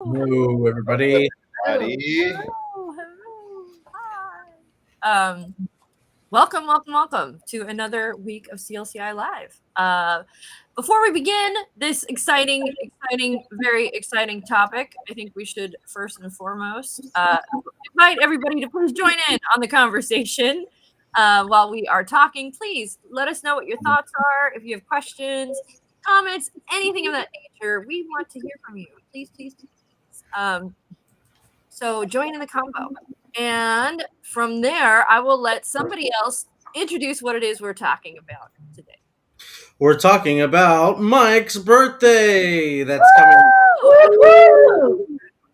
Hello, everybody. Buddy. Hello. Hi. Welcome to another week of CLCI Live. Before we begin this exciting, very exciting topic, I think we should first and foremost invite everybody to please join in on the conversation while we are talking. Please let us know what your thoughts are. If you have questions, comments, anything of that nature, we want to hear from you. Please. So join in the combo. And from there, I will let somebody else introduce what it is we're talking about today. We're talking about Mike's birthday. That's coming. Woo!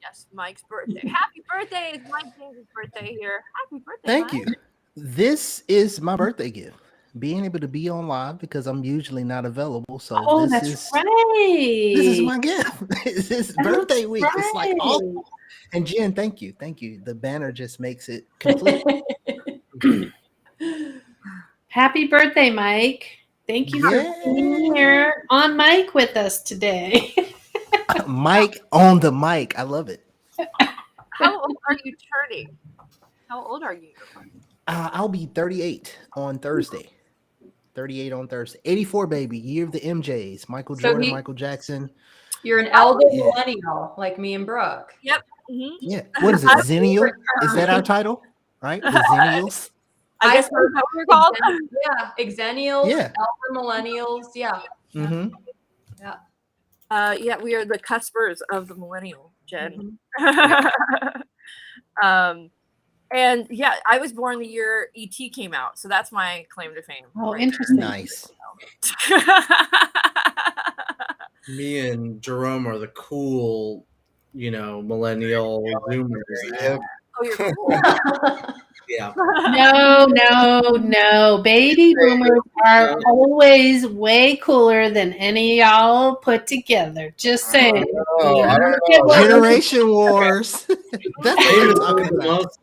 Yes, Mike's birthday. Happy birthday! It's Mike James' birthday here. Happy birthday, Thank Mike. you. This is my birthday gift. Being able to be on live because I'm usually not available. So this is my gift. This birthday week. Right. It's like all. And Jen, thank you. The banner just makes it complete. Happy birthday, Mike. Thank you for being here on mic with us today. Mike on the mic. I love it. How old are you turning? How old are you? I'll be 38 on Thursday. 38 on Thursday. 84, baby. Year of the MJs. Michael Jordan, Michael Jackson. You're an elder millennial like me and Brooke. Yep. Mm-hmm. Yeah. What is it? Zennial? Is that our title? Right? The Zennials? I guess that's what we're called. Yeah. Exennials, elder millennials. Yeah. Mm-hmm. Yeah, we are the cuspers of the millennial gen. Mm-hmm. And yeah, I was born the year E.T. came out, so that's my claim to fame. Oh, interesting. Nice. Me and Jerome are the cool, millennial zoomers. Oh, you're cool. Yeah. No. Baby boomers are always way cooler than any of y'all put together. Just saying. I don't know. Generation Wars. That's what you're talking about. Most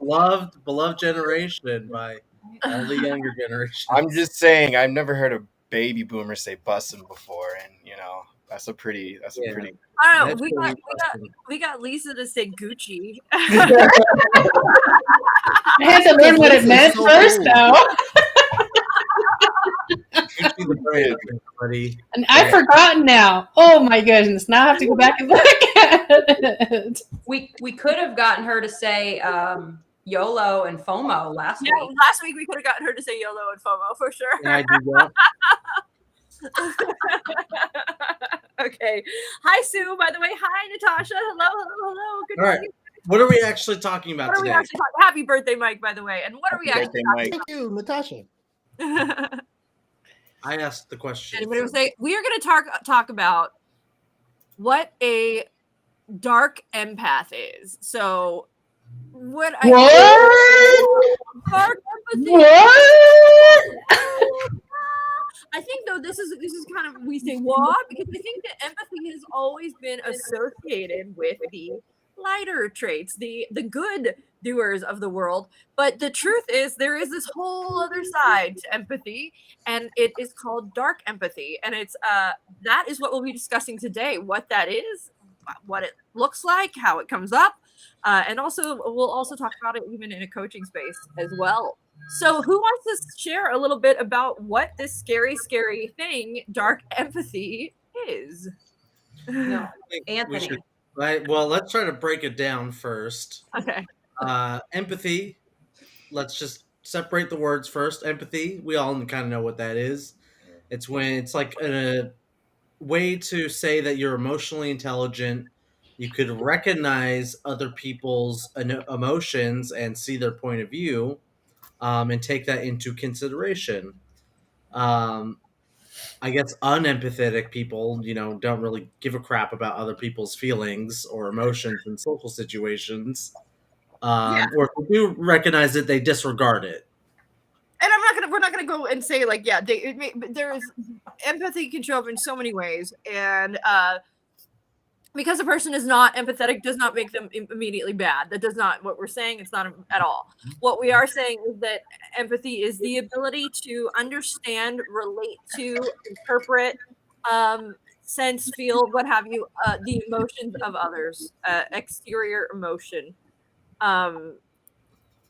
beloved generation by all the younger generations. I'm just saying, I've never heard a baby boomer say bussin' before, and that's a pretty. I don't know. We got Lisa to say Gucci. I had to learn what it meant first, though. And I've forgotten now. Oh my goodness! Now I have to go back and look at it. We could have gotten her to say YOLO and FOMO last week. Last week we could have gotten her to say YOLO and FOMO for sure. Yeah, I do that. Okay. Hi, Sue. By the way, hi, Natasha. Hello. Good morning. All right. What are we actually talking about today? Happy birthday, Mike, by the way. And what are we actually talking about? Thank you, Natasha. I asked the question. Anybody would say we are going to talk about what a dark empath is. So, dark empathy. I think though this is kind of, we say what, because I think that empathy has always been associated with the lighter traits, the good doers of the world. But the truth is there is this whole other side to empathy, and it is called dark empathy. And it's that is what we'll be discussing today, what that is, what it looks like, how it comes up, and also we'll also talk about it even in a coaching space as well. So who wants to share a little bit about what this scary thing, dark empathy, is? No, Anthony. Well, let's try to break it down first. Okay. Empathy. Let's just separate the words first. Empathy. We all kind of know what that is. It's when it's like a way to say that you're emotionally intelligent. You could recognize other people's emotions and see their point of view. And take that into consideration. I guess unempathetic people, don't really give a crap about other people's feelings or emotions in social situations. Or if they do recognize it, they disregard it. And we're not gonna go and say like, there's empathy can show up in so many ways, and because a person is not empathetic does not make them immediately bad. That does not what we're saying. It's not at all. What we are saying is that empathy is the ability to understand, relate to, interpret sense, feel, what have you, the emotions of others, exterior emotion,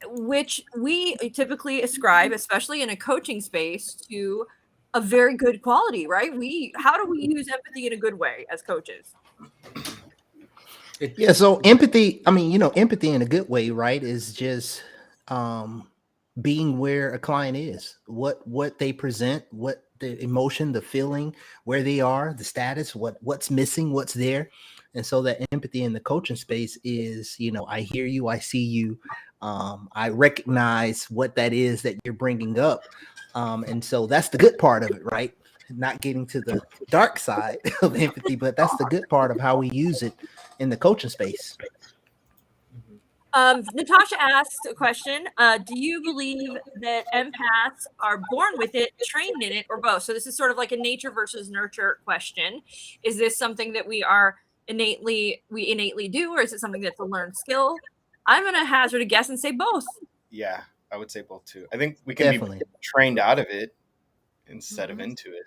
which we typically ascribe, especially in a coaching space, to a very good quality, right? How do we use empathy in a good way as coaches? Yeah, so empathy, I mean, empathy in a good way, right, is just being where a client is, what they present, what the emotion, the feeling, where they are, the status, what's missing, what's there. And so that empathy in the coaching space is, I hear you, I see you, I recognize what that is that you're bringing up. And so that's the good part of it, right? Not getting to the dark side of empathy, but that's the good part of how we use it in the coaching space. Natasha asked a question. Do you believe that empaths are born with it, trained in it, or both? So this is sort of like a nature versus nurture question. Is this something that we innately do, or is it something that's a learned skill? I'm going to hazard a guess and say both. Yeah, I would say both too. I think we can be trained out of it instead of into it.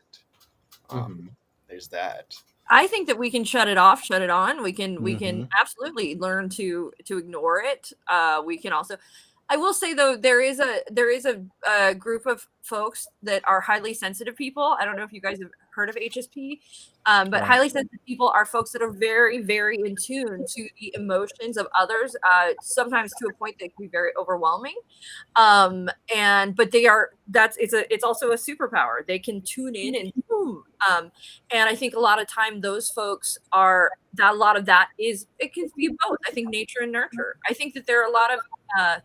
There's that. I think that we can shut it off, shut it on. We can absolutely learn to ignore it. We can also, I will say though, there is a group of folks that are highly sensitive people. I don't know if you guys have heard of HSP, but highly sensitive people are folks that are very, very in tune to the emotions of others, sometimes to a point that can be very overwhelming. But it's also a superpower. They can tune in and boom. And I think a lot of time those folks a lot of that is, it can be both. I think nature and nurture. I think that there are a lot of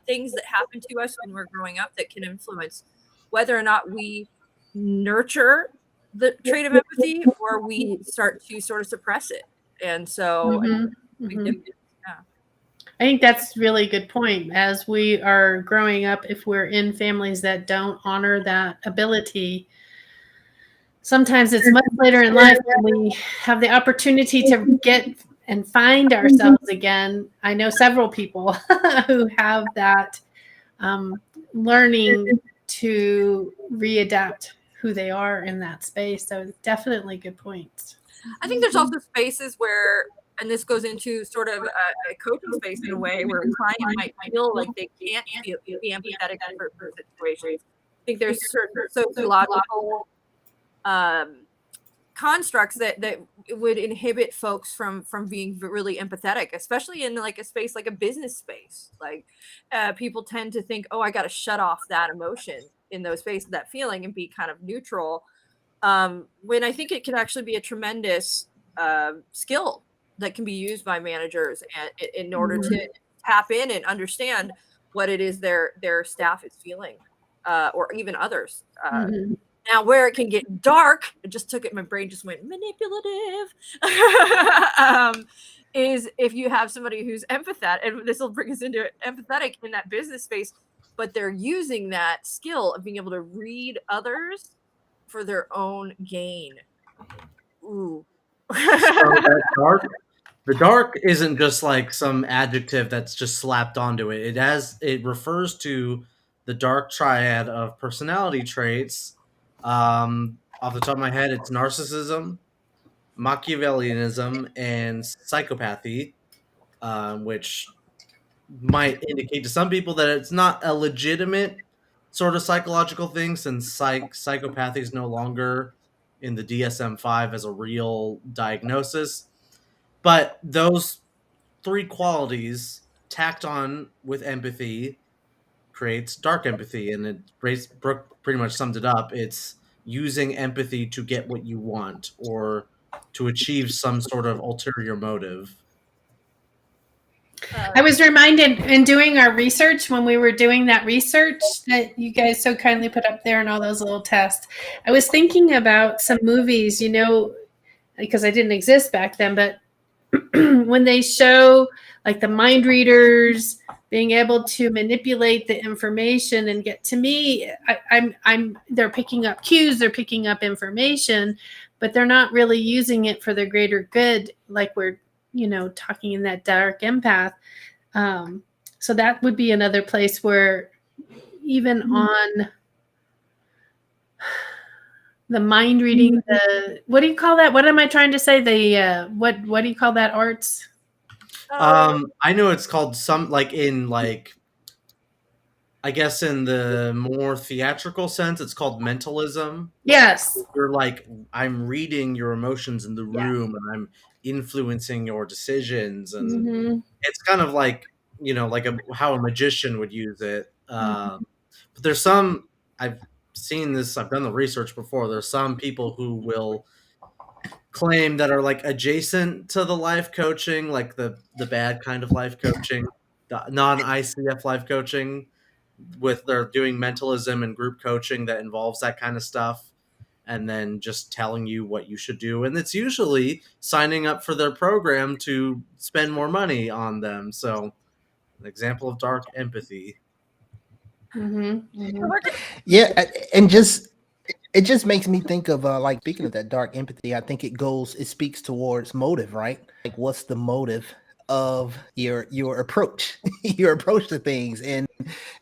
things that happen to us when we're growing up that can influence whether or not we nurture the trait of empathy or we start to sort of suppress it. And so I think that's a really good point. As we are growing up, if we're in families that don't honor that ability, sometimes it's much later in life when we have the opportunity to get and find ourselves again. I know several people who have that learning to readapt who they are in that space. So definitely good points. I think there's also spaces where, and this goes into sort of a coaching space in a way where a client might feel like they can't be empathetic for situations. I think there's certain sociological constructs that would inhibit folks from being really empathetic, especially in like a space like a business space. Like people tend to think, oh, I got to shut off that emotion in those spaces, that feeling, and be kind of neutral. When I think it can actually be a tremendous skill that can be used by managers in order to tap in and understand what it is their staff is feeling, or even others. Now, where it can get dark, I just took it, my brain just went manipulative, is if you have somebody who's empathetic, and this will bring us into empathetic in that business space, but they're using that skill of being able to read others for their own gain. Ooh. So the dark isn't just like some adjective that's just slapped onto it. It refers to the dark triad of personality traits. Off the top of my head, it's narcissism, Machiavellianism, and psychopathy, which might indicate to some people that it's not a legitimate sort of psychological thing, since psychopathy is no longer in the DSM-5 as a real diagnosis. But those three qualities tacked on with empathy creates dark empathy, and Brooke pretty much summed it up. It's using empathy to get what you want or to achieve some sort of ulterior motive. I was reminded in doing our research, when we were doing that research that you guys so kindly put up there and all those little tests, I was thinking about some movies, because I didn't exist back then, but when they show like the mind readers being able to manipulate the information and get to me, they're picking up cues, they're picking up information, but they're not really using it for the greater good, like we're talking in that dark empath. So that would be another place where even on The mind reading, the what do you call that? What am I trying to say? The what do you call that arts? I know it's called I guess in the more theatrical sense, it's called mentalism. Yes. You're like, I'm reading your emotions in the room and I'm influencing your decisions. And it's kind of like, how a magician would use it. But there's I've seen this, I've done the research before. There's some people who will claim that are like adjacent to the life coaching, like the bad kind of life coaching, the non-ICF life coaching, with they're doing mentalism and group coaching that involves that kind of stuff, and then just telling you what you should do, and it's usually signing up for their program to spend more money on them. So an example of dark empathy. Yeah, and it just makes me think of like, speaking of that dark empathy, I think it speaks towards motive, right? Like, what's the motive of your approach, your approach to things? And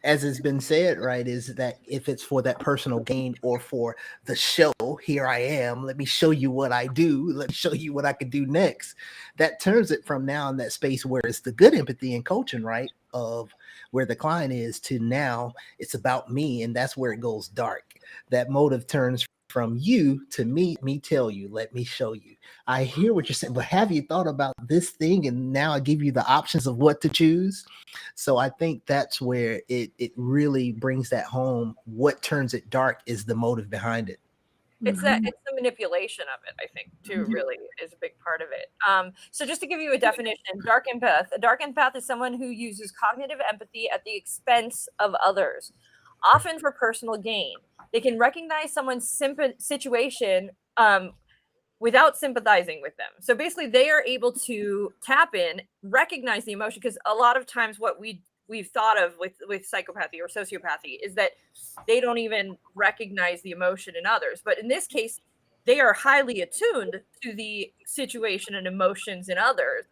as it's been said, right, is that if it's for that personal gain or for the show, here I am, let me show you what I do, let me show you what I could do next, that turns it from now in that space where it's the good empathy and coaching, right, of where the client is, to now it's about me, and that's where it goes dark. That motive turns from you to me tell you, let me show you. I hear what you're saying, but have you thought about this thing? And now I give you the options of what to choose. So I think that's where it really brings that home. What turns it dark is the motive behind it. It's the manipulation of it, I think, too, really is a big part of it. So just to give you a definition, a dark empath is someone who uses cognitive empathy at the expense of others, often for personal gain. They can recognize someone's situation without sympathizing with them. So basically, they are able to tap in, recognize the emotion, because a lot of times what we've thought of with psychopathy or sociopathy is that they don't even recognize the emotion in others. But in this case, they are highly attuned to the situation and emotions in others.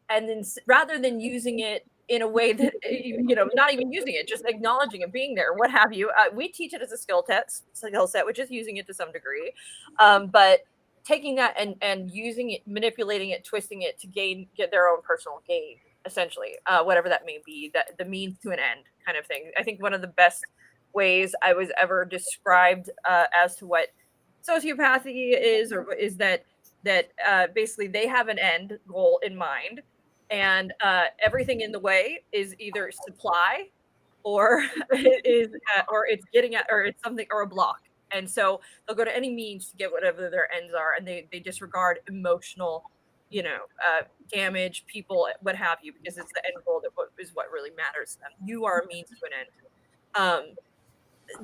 And then rather than using it in a way that, not even using it, just acknowledging it, being there, what have you, we teach it as a skill set, which is using it to some degree. But taking that and using it, manipulating it, twisting it to get their own personal gain, essentially, whatever that may be, that the means to an end kind of thing. I think one of the best ways I was ever described as to what sociopathy is that basically they have an end goal in mind, and everything in the way is either supply or it's getting at, or it's something, or a block. And so they'll go to any means to get whatever their ends are, and they disregard emotional, damage, people, what have you, because it's the end goal that is what really matters to them. You are a means to an end.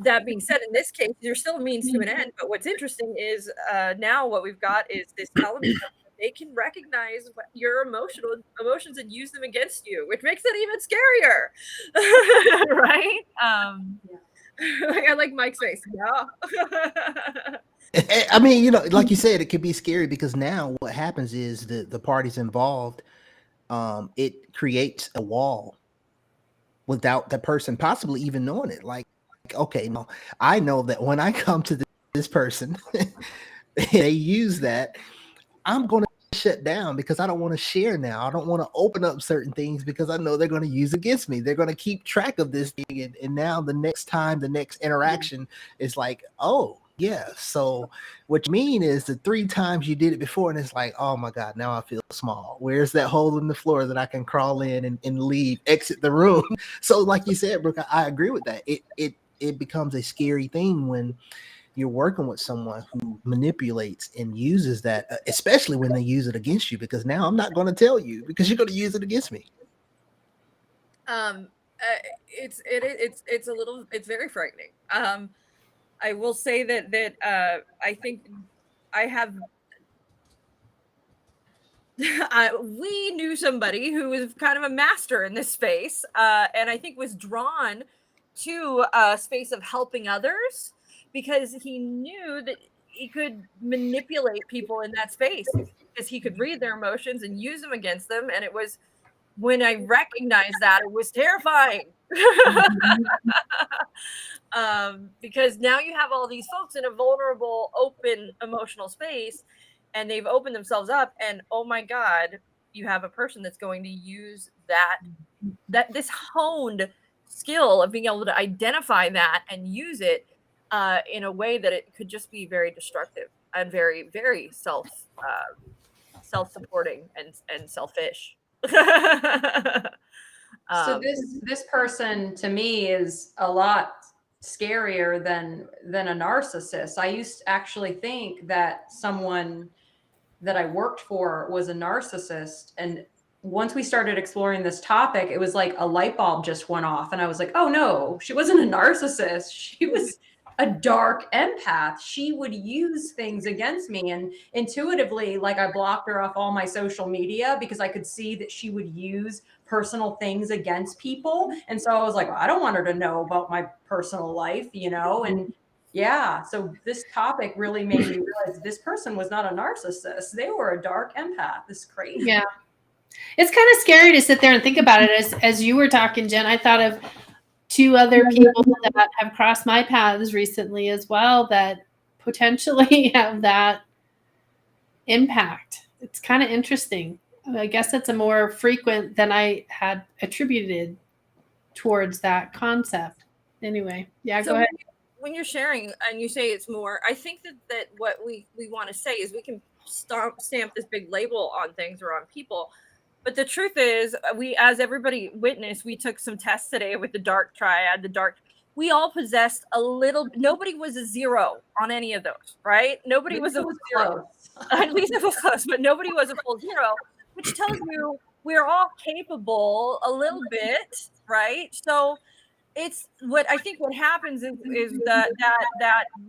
That being said, in this case, you're still a means to an end. But what's interesting is now what we've got is this element that they can recognize your emotions and use them against you, which makes it even scarier, right? I like Mike's face. Yeah. I mean, like you said, it could be scary because now what happens is the parties involved, it creates a wall without the person possibly even knowing it. Like, okay, no, I know that when I come to this person, they use that, I'm going to shut down because I don't want to share now. I don't want to open up certain things because I know they're going to use against me. They're going to keep track of this thing. And now the next time, the next interaction is like, oh, yeah. So what you mean is the 3 times you did it before, and it's like, oh my God, now I feel small. Where's that hole in the floor that I can crawl in and leave, exit the room? So like you said, Brooke, I agree with that. It becomes a scary thing when you're working with someone who manipulates and uses that, especially when they use it against you, because now I'm not going to tell you because you're going to use it against me. It's very frightening. I will say that I think I have. We knew somebody who was kind of a master in this space, and I think was drawn to a space of helping others because he knew that he could manipulate people in that space because he could read their emotions and use them against them. And it was when I recognized that, it was terrifying. Because now you have all these folks in a vulnerable, open, emotional space, and they've opened themselves up, and oh my God, you have a person that's going to use this honed skill of being able to identify that and use it in a way that it could just be very destructive and very, very self-supporting and selfish. So this person to me is a lot scarier than a narcissist. I used to actually think that someone that I worked for was a narcissist, and once we started exploring this topic, it was like a light bulb just went off, and I was like, oh no, she wasn't a narcissist. She was a dark empath. She would use things against me, and intuitively, like, I blocked her off all my social media because I could see that she would use personal things against people. And so I was like, well, I don't want her to know about my personal life, and yeah, so this topic really made me realize this person was not a narcissist. They were a dark empath. This is crazy. Yeah. It's kind of scary to sit there and think about it. As you were talking, Jen, I thought of 2 other people that have crossed my paths recently as well that potentially have that impact. It's kind of interesting. I guess it's a more frequent than I had attributed towards that concept. Anyway, yeah, so go ahead. When you're sharing and you say it's more, I think that what we want to say is we can stamp this big label on things or on people. But the truth is, as everybody witnessed, we took some tests today with the dark triad, we all possessed a little, nobody was a 0 on any of those, right? Nobody was a 0. At least it was close, but nobody was a full 0, which tells you we're all capable a little bit, right? So it's what I think what happens is that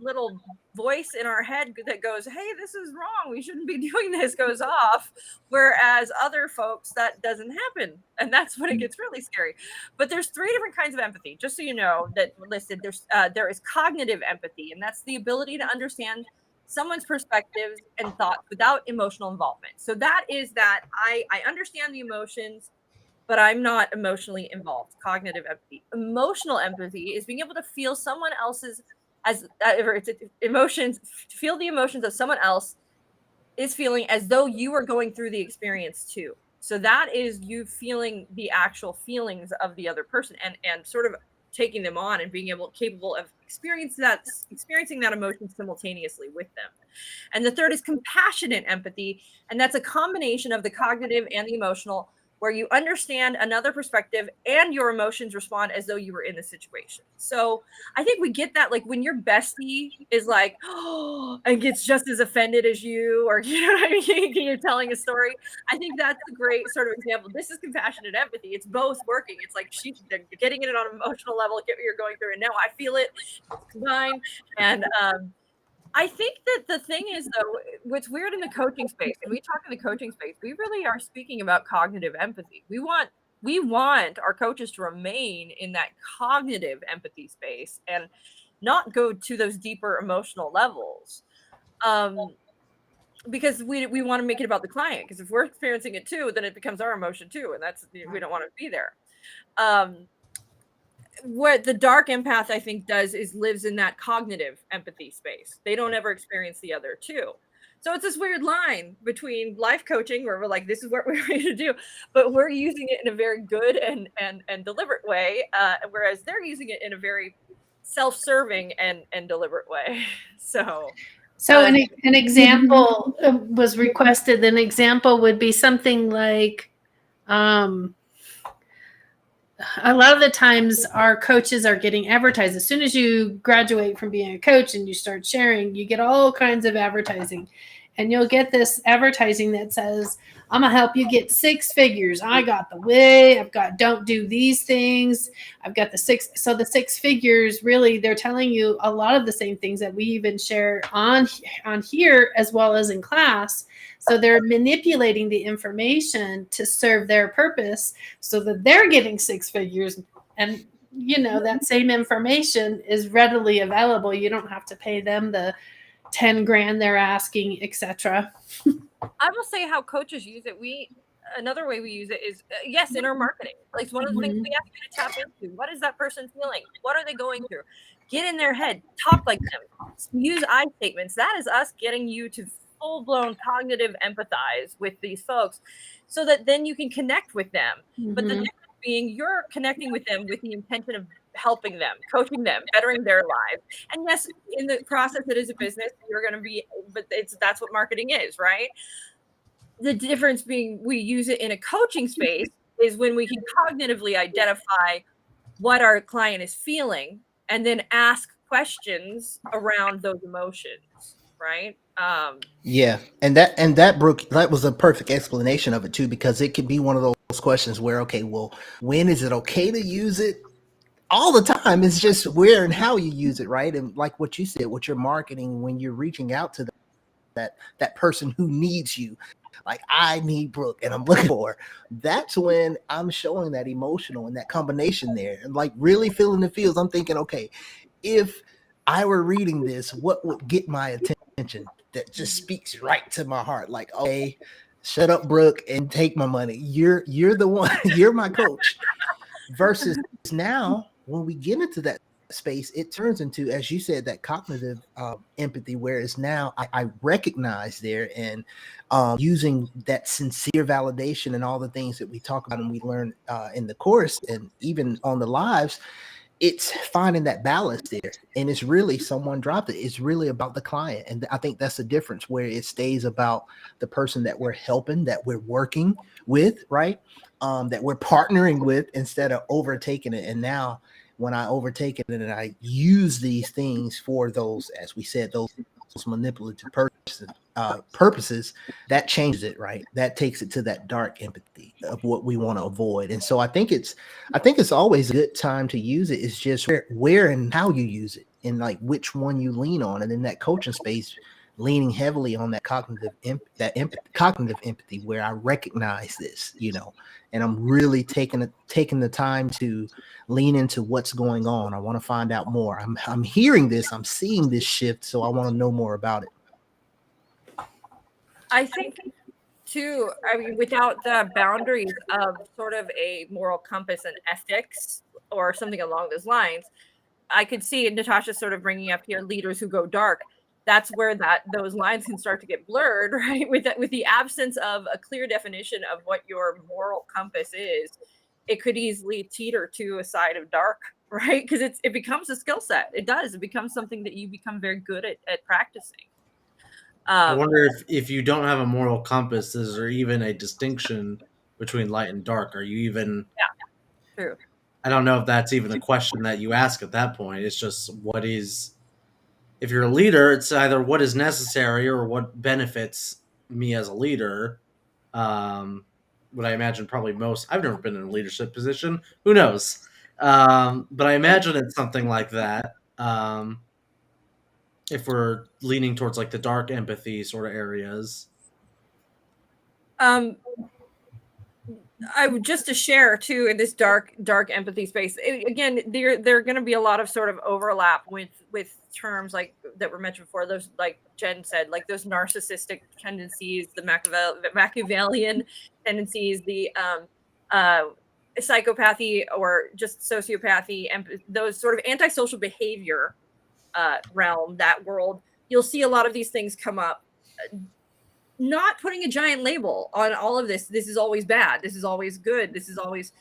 little voice in our head that goes, hey, this is wrong, we shouldn't be doing this, goes off, whereas other folks that doesn't happen, and that's when it gets really scary. But there's 3 different kinds of empathy, just so you know, that listed. There is cognitive empathy, and that's the ability to understand someone's perspectives and thoughts without emotional involvement. So that is that I understand the emotions, but I'm not emotionally involved. Cognitive empathy. Emotional empathy is being able to feel someone else's emotions, feel the emotions of someone else is feeling as though you are going through the experience too. So that is you feeling the actual feelings of the other person and sort of taking them on and being capable of experiencing that emotion simultaneously with them. And the third is compassionate empathy, and that's a combination of the cognitive and the emotional, where you understand another perspective and your emotions respond as though you were in the situation. So I think we get that, like when your bestie is like, oh, and gets just as offended as you, or you know what I mean, you're telling a story. I think that's a great sort of example. This is compassionate empathy. It's both working. It's like she's getting it on an emotional level, get what you're going through, and now I feel it combined. And I think that the thing is, though, what's weird in the coaching space, and we talk in the coaching space, we really are speaking about cognitive empathy. We want our coaches to remain in that cognitive empathy space and not go to those deeper emotional levels. Because we want to make it about the client. Because if we're experiencing it too, then it becomes our emotion too, and we don't want to be there. What the dark empath I think does is lives in that cognitive empathy space. They don't ever experience the other two. So it's this weird line between life coaching where we're like, this is what we're ready to do, but we're using it in a very good and deliberate way, whereas they're using it in a very self-serving and deliberate way. So an example was requested. An example would be something like, a lot of the times our coaches are getting advertised. As soon as you graduate from being a coach and you start sharing, you get all kinds of advertising, and you'll get this advertising that says, I'm going to help you get 6 figures. I got the way. I've got, don't do these things. I've got the 6. So the 6 figures, really, they're telling you a lot of the same things that we even share on here as well as in class. So they're manipulating the information to serve their purpose so that they're getting 6 figures. And, that same information is readily available. You don't have to pay them the 10 grand they're asking, etc. I will say how coaches use it. another way we use it is yes, in our marketing. Like one of the things we ask you to tap into. What is that person feeling? What are they going through? Get in their head. Talk like them. Use I statements. That is us getting you to full-blown cognitive empathize with these folks, so that then you can connect with them. But the difference being, you're connecting with them with the intention of helping them, coaching them, bettering their lives. And yes, in the process, it is a business. You're going to be, but that's what marketing is, right? The difference being we use it in a coaching space is when we can cognitively identify what our client is feeling and then ask questions around those emotions, right? Yeah, and that Brooke, that was a perfect explanation of it too, because it could be one of those questions where, okay, well, when is it okay to use it? All the time. It's just where and how you use it, right? And like what you said, what you're marketing, when you're reaching out to that person who needs you, like I need Brooke and I'm looking for her, that's when I'm showing that emotional and that combination there, and like really feeling the feels. I'm thinking, okay, if I were reading this, what would get my attention that just speaks right to my heart? Like, okay, shut up, Brooke, and take my money. You're the one. You're my coach. Versus now, when we get into that space, it turns into, as you said, that cognitive empathy, whereas now I recognize there, and using that sincere validation and all the things that we talk about and we learn in the course and even on the lives, it's finding that balance there. And it's really, someone dropped it, it's really about the client. And I think that's the difference, where it stays about the person that we're helping, that we're working with, right? That we're partnering with, instead of overtaking it. And now when I overtake it and I use these things for those, as we said, those manipulative purposes, that changes it, right? That takes it to that dark empathy of what we want to avoid. And so I think it's always a good time to use it. It's just where and how you use it, and like which one you lean on. And in that coaching space, leaning heavily on that cognitive empathy, where I recognize this, and I'm really taking the time to lean into what's going on. I want to find out more. I'm hearing this, I'm seeing this shift, so I want to know more about it. I think too, I mean, without the boundaries of sort of a moral compass and ethics or something along those lines, I could see Natasha sort of bringing up here leaders who go dark. That's where those lines can start to get blurred, right? With the absence of a clear definition of what your moral compass is, it could easily teeter to a side of dark, right? Because it becomes a skill set. It does. It becomes something that you become very good at practicing. I wonder if you don't have a moral compass, is there even a distinction between light and dark? Are you even? Yeah, true. I don't know if that's even a question that you ask at that point. It's just what is. If you're a leader, it's either what is necessary or what benefits me as a leader. What I imagine probably most. I've never been in a leadership position. Who knows? But I imagine it's something like that. If we're leaning towards like the dark empathy sort of areas. I would just to share too, in this dark empathy space, again, there are going to be a lot of sort of overlap with terms like that were mentioned before. Those, like Jen said, like those narcissistic tendencies, the Machiavellian tendencies, the psychopathy or just sociopathy, and those sort of antisocial behavior realm, that world. You'll see a lot of these things come up. Not putting a giant label on all of this. This is always bad. This is always good. This is always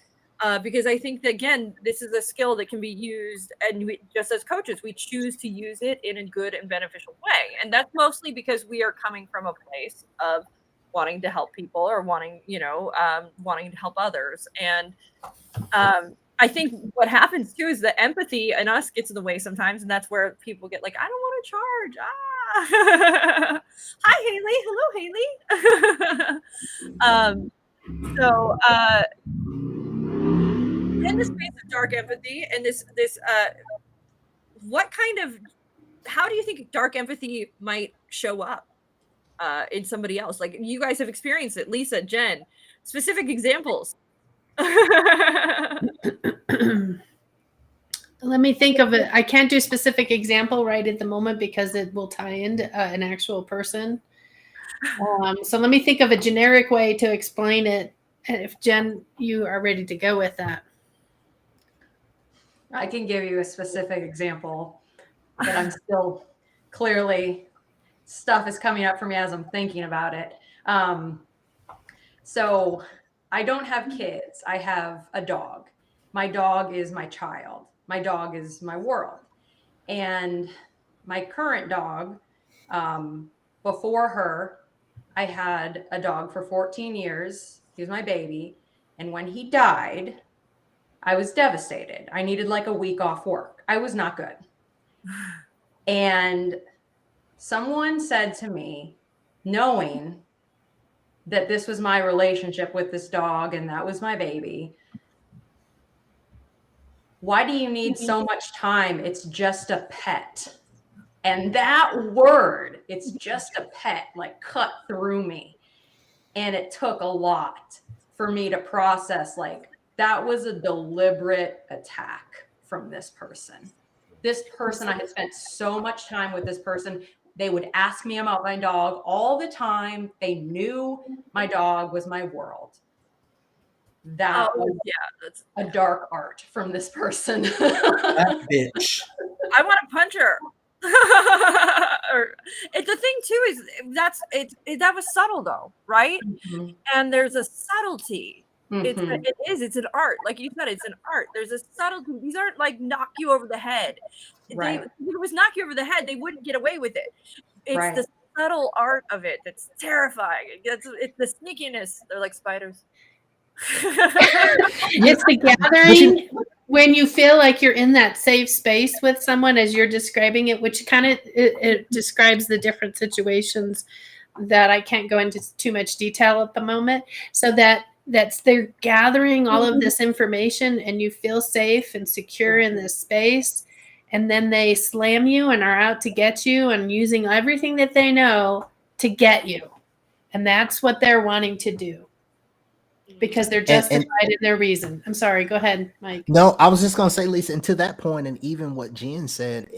because I think that, again, this is a skill that can be used, and we, just as coaches, we choose to use it in a good and beneficial way. And that's mostly because we are coming from a place of wanting to help people, or wanting to help others. And I think what happens too is that empathy in us gets in the way sometimes, and that's where people get like, I don't want to charge. Hi, Haley. Hello, Haley. So in the space of dark empathy and this how do you think dark empathy might show up in somebody else? Like, you guys have experienced it, Lisa, Jen, specific examples. Let me think of it. I can't do specific example right at the moment because it will tie into an actual person. So let me think of a generic way to explain it. And if Jen, you are ready to go with that. I can give you a specific example, but I'm still clearly stuff is coming up for me as I'm thinking about it. So I don't have kids. I have a dog. My dog is my child. My dog is my world. And my current dog, before her, I had a dog for 14 years. He was my baby. And when he died, I was devastated. I needed like a week off work. I was not good. And someone said to me, knowing that this was my relationship with this dog and that was my baby, why do you need so much time? It's just a pet. And that word, it's just a pet, like cut through me. And it took a lot for me to process, like, that was a deliberate attack from this person. This person, I had spent so much time with this person. They would ask me about my dog all the time. They knew my dog was my world. That was that's a dark art from this person. That bitch. I want to punch her. It's the thing too is that was subtle though, right? Mm-hmm. And there's a subtlety. Mm-hmm. It's an art, like you said. It's an art. There's a subtlety. These aren't like knock you over the head. Right. If it was knock you over the head, they wouldn't get away with it. It's right. The subtle art of it that's terrifying. It's the sneakiness. They're like spiders. It's the gathering when you feel like you're in that safe space with someone as you're describing it, which kind of it describes the different situations that I can't go into too much detail at the moment. So they're gathering all of this information and you feel safe and secure in this space. And then they slam you and are out to get you and using everything that they know to get you. And that's what they're wanting to do. Because they're justified in their reason. I'm sorry. Go ahead, Mike. No, I was just going to say, Lisa, and to that point, and even what Jen said,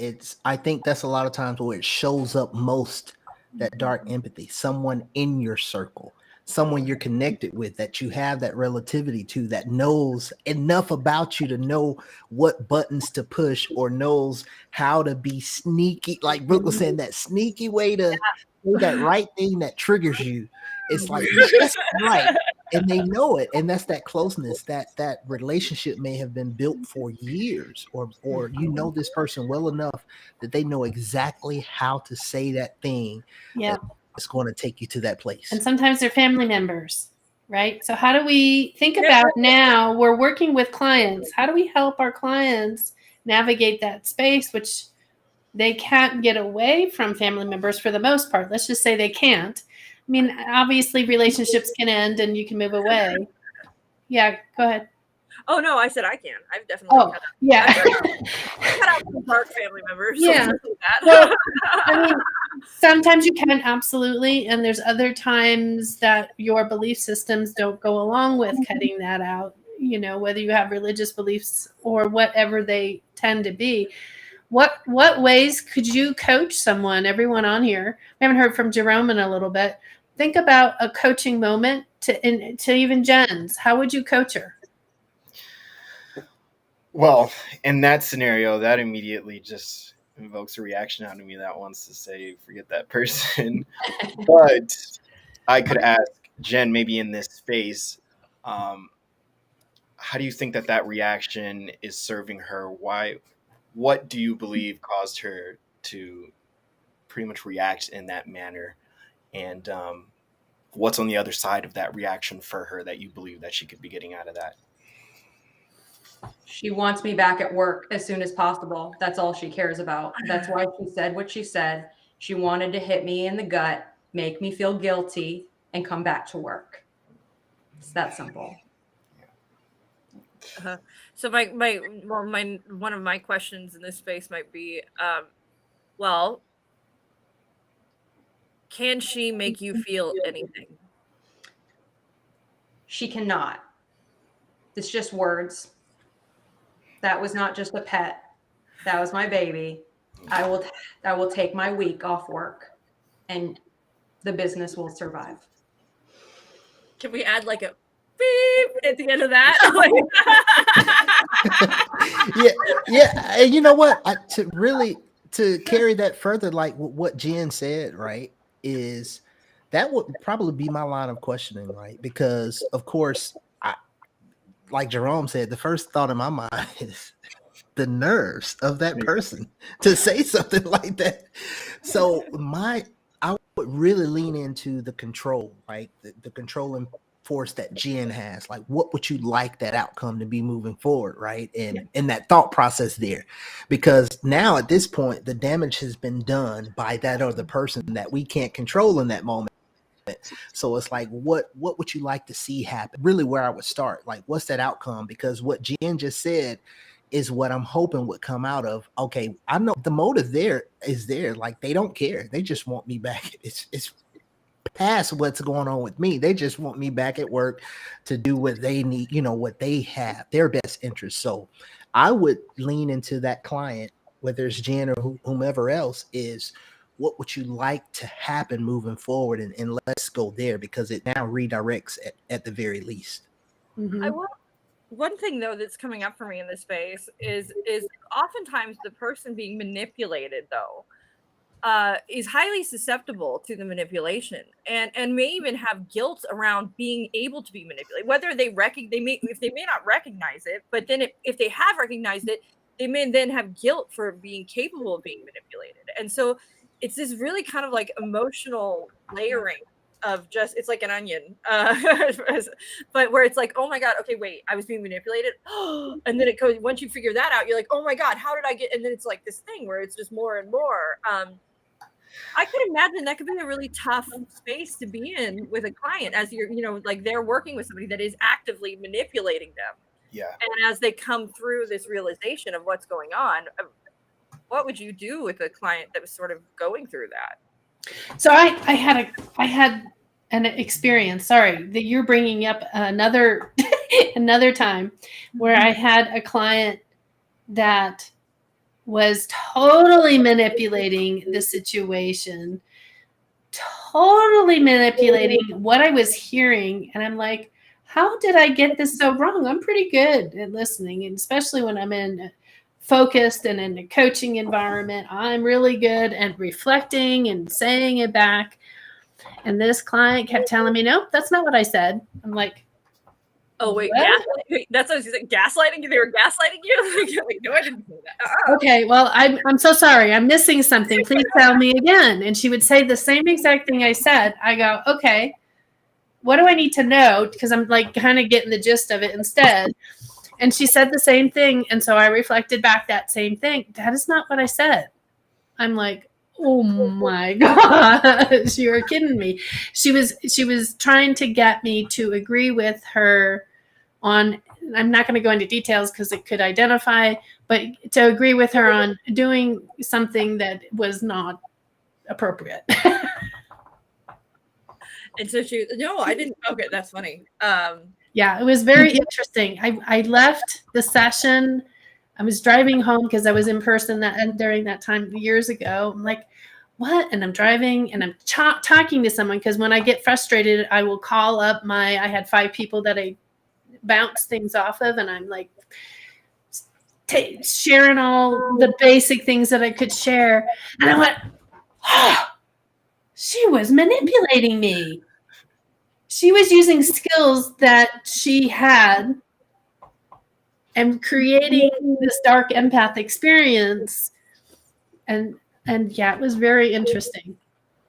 I think that's a lot of times where it shows up most, that dark empathy, someone in your circle, someone you're connected with, that you have that relativity to, that knows enough about you to know what buttons to push or knows how to be sneaky. Like Brooke was saying, that sneaky way to do that right thing that triggers you. It's like, just right. And they know it, and that's that closeness, that relationship may have been built for years, or you know this person well enough that they know exactly how to say that thing that's going to take you to that place. And sometimes they're family members, right? So how do we think about now we're working with clients? How do we help our clients navigate that space, which they can't get away from family members for the most part? Let's just say they can't. I mean, obviously relationships can end and you can move away. Yeah, go ahead. Oh no, I said I can. I've definitely cut out some dark family members. Yeah. Well, I mean, sometimes you can, absolutely, and there's other times that your belief systems don't go along with cutting that out. You know, whether you have religious beliefs or whatever they tend to be. What ways could you coach someone? Everyone on here, we haven't heard from Jerome in a little bit. Think about a coaching moment to even Jen's. How would you coach her? Well, in that scenario, that immediately just invokes a reaction out of me that wants to say, forget that person. But I could ask Jen, maybe in this space, how do you think that reaction is serving her? Why? What do you believe caused her to pretty much react in that manner? And what's on the other side of that reaction for her that you believe that she could be getting out of that? She wants me back at work as soon as possible. That's all she cares about. That's why she said what she said. She wanted to hit me in the gut, make me feel guilty, and come back to work. It's that simple. So my one of my questions in this space might be, well, can she make you feel anything? She cannot. It's just words. That was not just a pet. That was my baby. I will take my week off work and the business will survive. Can we add like a beep at the end of that. yeah. And you know what? To carry that further, like what Jen said, right, is that would probably be my line of questioning, right? Because of course, like Jerome said, the first thought in my mind is the nerves of that person to say something like that. So I would really lean into the control, right? The controlling force that Jen has. Like, what would you like that outcome to be moving forward, right? And in that thought process there, because now at this point, the damage has been done by that other person that we can't control in that moment. So it's like, what would you like to see happen? Really, where I would start, like, what's that outcome? Because what Jen just said is what I'm hoping would come out of. Okay, I know the motive there is there. Like, they don't care. They just want me back. It's past what's going on with me. They just want me back at work to do what they need. You know, what they have, their best interest. So I would lean into that client, whether it's Jen or whomever else, is what would you like to happen moving forward, and let's go there, because it now redirects at the very least. I want one thing though that's coming up for me in this space is oftentimes the person being manipulated though is highly susceptible to the manipulation and may even have guilt around being able to be manipulated, whether if they may not recognize it, but then if they have recognized it, they may then have guilt for being capable of being manipulated. And so it's this really kind of like emotional layering of just, it's like an onion, but where it's like, oh my God, okay, wait, I was being manipulated. And then it goes, once you figure that out, you're like, oh my God, how did I get, and then it's like this thing where it's just more and more. I could imagine that could be a really tough space to be in with a client as you're, like they're working with somebody that is actively manipulating them. Yeah. And as they come through this realization of what's going on, what would you do with a client that was sort of going through that? So I had an experience. Sorry, that you're bringing up another time where I had a client that was totally manipulating the situation, totally manipulating what I was hearing, and I'm like, how did I get this so wrong? I'm pretty good at listening, and especially when I'm in focused and in a coaching environment, I'm really good at reflecting and saying it back. And this client kept telling me, nope, that's not what I said. I'm like, oh wait, that's what I said, gaslighting you. They were gaslighting you. Like, no, I didn't say that. Okay, well, I'm so sorry. I'm missing something. Please tell me again. And she would say the same exact thing I said. I go, okay, what do I need to know? Because I'm like kind of getting the gist of it instead. And she said the same thing. And so I reflected back that same thing. That is not what I said. I'm like, oh my gosh, you were kidding me. She was trying to get me to agree with her on, I'm not going to go into details because it could identify, but to agree with her on doing something that was not appropriate. And so no, I didn't. Okay, that's funny. Yeah, it was very interesting. I left the session. I was driving home because I was in person during that time years ago. I'm like, what? And I'm driving and I'm talking to someone, because when I get frustrated, I will call up I had 5 people that I bounce things off of, and I'm like sharing all the basic things that I could share. And I went, oh, she was manipulating me. She was using skills that she had and creating this dark empath experience. And yeah, it was very interesting.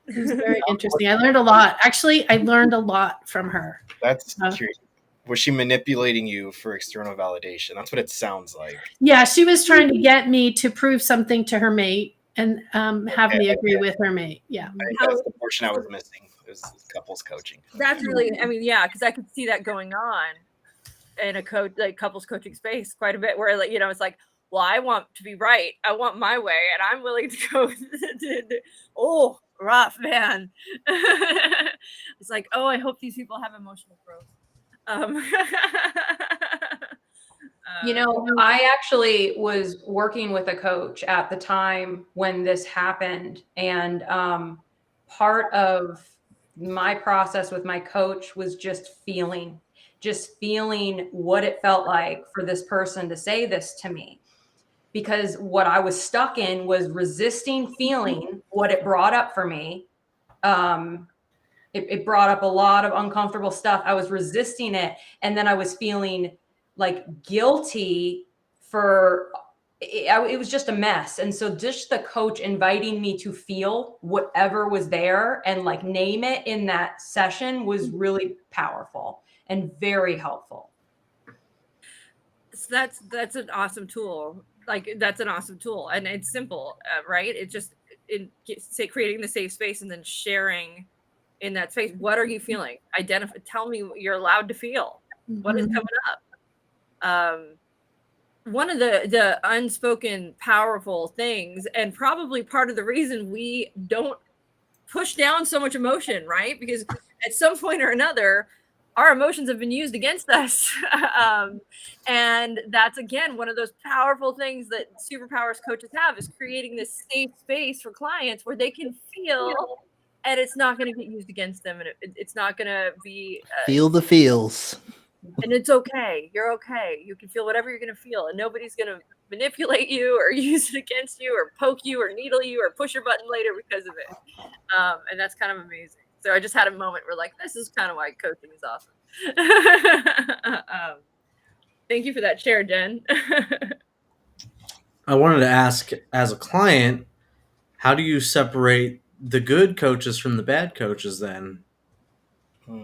It was very interesting. I learned a lot. Actually, I learned a lot from her. That's curious. Was she manipulating you for external validation? That's what it sounds like. Yeah, she was trying to get me to prove something to her mate and have me agree with her mate. Yeah. I think that's the portion I was missing. It was couples coaching. That's really, I mean, yeah, because I could see that going on in a couples coaching space quite a bit, where like, it's like, well, I want to be right. I want my way, and I'm willing to go. Oh, rough, man. It's like, oh, I hope these people have emotional growth. I actually was working with a coach at the time when this happened, and part of my process with my coach was just feeling just feeling what it felt like for this person to say this to me. Because what I was stuck in was resisting feeling what it brought up for me. It brought up a lot of uncomfortable stuff. I was resisting it. And then I was feeling like guilty for it was just a mess. And so just the coach inviting me to feel whatever was there and like name it in that session was really powerful and very helpful. So that's an awesome tool. Like that's an awesome tool, and it's simple, right? It just creating the safe space and then sharing in that space. What are you feeling? Identify. Tell me what you're allowed to feel. What is coming up? One of the unspoken powerful things, and probably part of the reason we don't push down so much emotion, right? Because at some point or another, our emotions have been used against us. And that's, again, one of those powerful things that superpowers coaches have, is creating this safe space for clients where they can feel, and it's not going to get used against them. And it's not going to be... feel the feels. And it's okay. You're okay. You can feel whatever you're going to feel, and nobody's going to manipulate you or use it against you or poke you or needle you or push your button later because of it. And that's kind of amazing. So I just had a moment where, like, this is kind of why coaching is awesome. Thank you for that share, Jen. I wanted to ask, as a client, how do you separate the good coaches from the bad coaches then?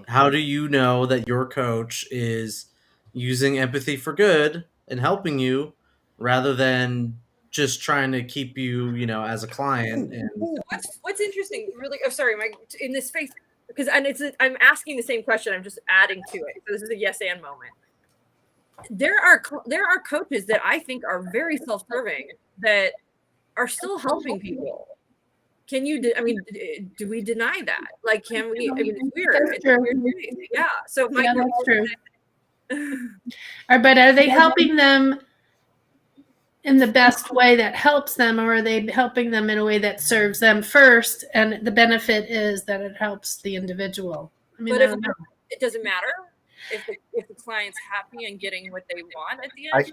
How do you know that your coach is using empathy for good and helping you rather than just trying to keep you, as a client? And what's interesting, really, sorry, Mike, in this space, because I'm asking the same question, I'm just adding to it. So this is a yes and moment. There are coaches that I think are very self-serving that are still helping people. Can you? Do we deny that? Like, can we? It's weird. It's weird. Yeah. So that's true. But are they helping them in the best way that helps them, or are they helping them in a way that serves them first? And the benefit is that it helps the individual. But if it doesn't matter if the client's happy and getting what they want at the end.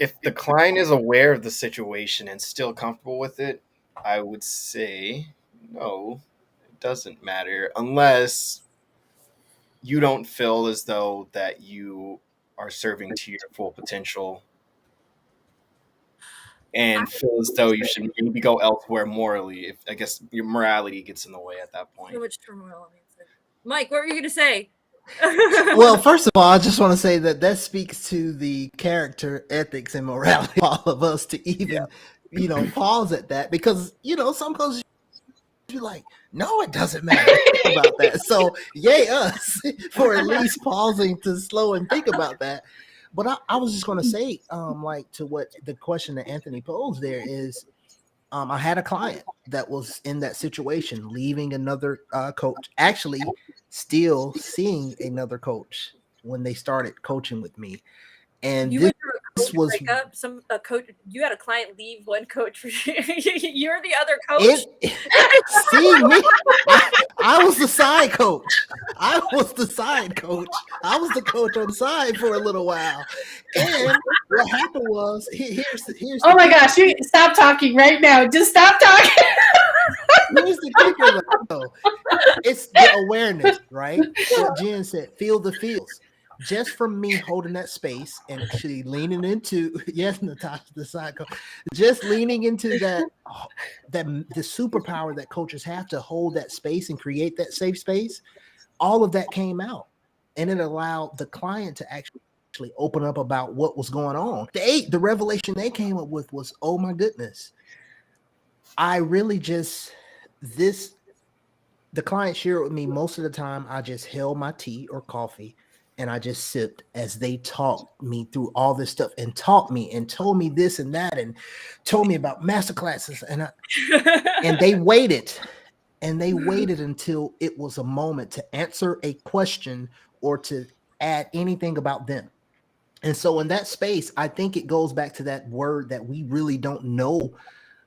If the client is aware of the situation and still comfortable with it, I would say no, it doesn't matter unless you don't feel as though that you are serving to your full potential and feel as though you should maybe go elsewhere morally. If I guess your morality gets in the way at that point. So much turmoil. Mike, what were you going to say? Well, first of all, I just want to say that speaks to the character, ethics, and morality of all of us to even, pause at that, because, some coaches be like, no, it doesn't matter about that. So yay us for at least pausing to slow and think about that. But I was just going to say, like, to what the question that Anthony posed there is, I had a client that was in that situation, leaving another coach, actually still seeing another coach when they started coaching with me. And this was a coach. You had a client leave one coach for you. You're the other coach. See me? I was the side coach. I was the coach on the side for a little while. And what happened was, here's oh my gosh! You stop talking right now. Just stop talking. Here's the kicker, though. It's the awareness, right? What Jen said, feel the feels. Just from me holding that space and actually leaning into, yes, Natasha, the side coach, just leaning into that the superpower that coaches have to hold that space and create that safe space, all of that came out, and it allowed the client to actually open up about what was going on. The revelation they came up with was, oh my goodness, I really the client shared with me most of the time, I just held my tea or coffee and I just sipped as they talked me through all this stuff and taught me and told me this and that and told me about master classes. And they waited until it was a moment to answer a question or to add anything about them. And so in that space, I think it goes back to that word that we really don't know